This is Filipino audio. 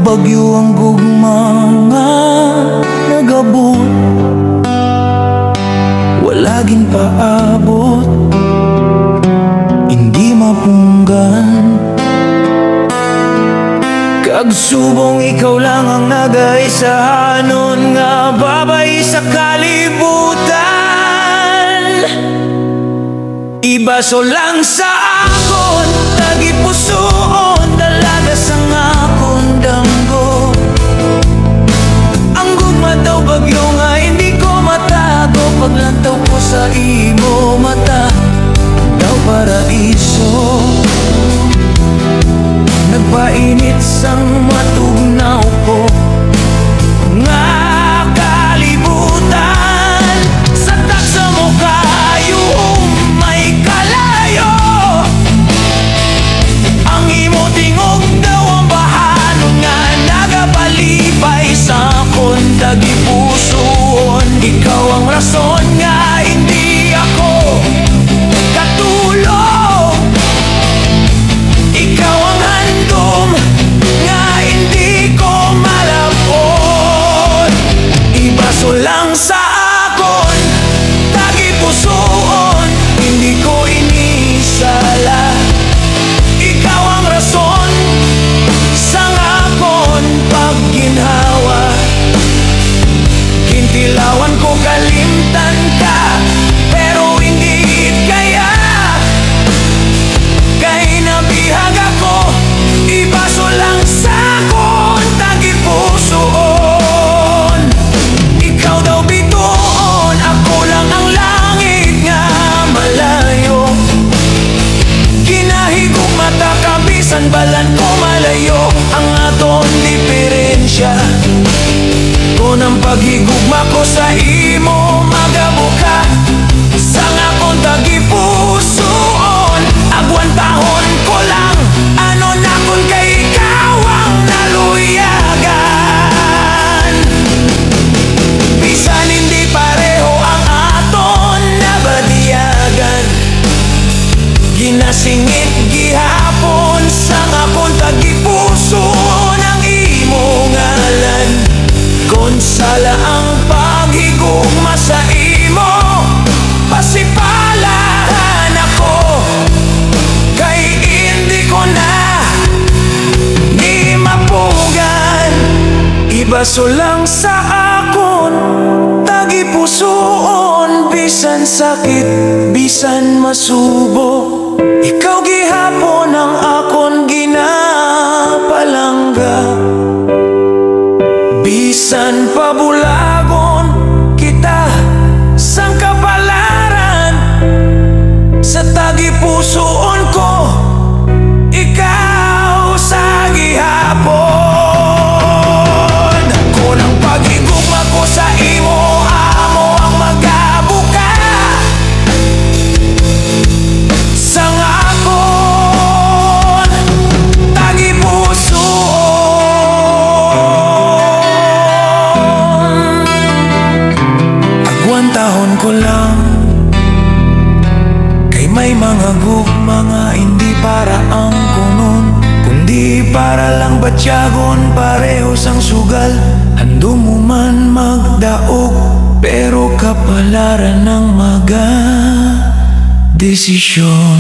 bagyo ang gugma nga nagabot, wala gin paabot, hindi mapunggan. Kag subong ikaw lang ang nagaisahanon nga babay sa kalibutan. Ibaso lang sa akon, tagipusoon, dalaga sa akon damgo. Ang gugma daw bagyo nga hindi ko matago, paglantaw ko sa imo mata daw paraiso. Nagpainit sang matugnaw ko nga kalibutan. Sa taksa mo kayo may kalayo, ang imo tingog daw ang bahanon nga nagapalipay sa akon tagipusoon. Ikaw ang rason nga hindi ako katulog, ikaw ang handom nga hindi ko malapot. Ibaso lang sa akon, tagipusoon, hindi ko inisala. Ikaw ang rason sa akon pagginhawa. Gintilawan ko kalimtan ka, pero hindi kaya. Kay nabihag ako, ibaso lang sa akon tagipusoon. Ikaw daw bituon, ako lang ang langit nga malayo. Kinahigog mata kabisan balan ko malayo, ang aton diferensya. Kung ang paghigugma ko sa imo magabuka, sa akon tagipusoon, agwantahon ko lang ano na kung kay ikaw ang naluyagan. Bisan hindi pareho ang aton nabadiyagan, ginasingit gihapon sa akon tagipusoon ang imo ngalan. Konsala ang paghigugma sa imo, pasipalahan ako, kay hindi ko na ni mapugan. Ibaso lang sa akon tagipusoon, bisan sakit, bisan masubo, ikaw gihapon ang akon ginapalangga. Bisan pabulagon kita sang kapalaran, sa tagipusoon ko ikaw sa gihapon. Kung ang paghigugma ko sa imo amo ang magabuka, sang akon tagipusoon. Agwantahon ko lang, kay may mga gugma nga hindi para ang kunon, kundi para lang batyagon pareho sang sugal. Hando mo man magdaog, pero kapalaran ng maga desisyon.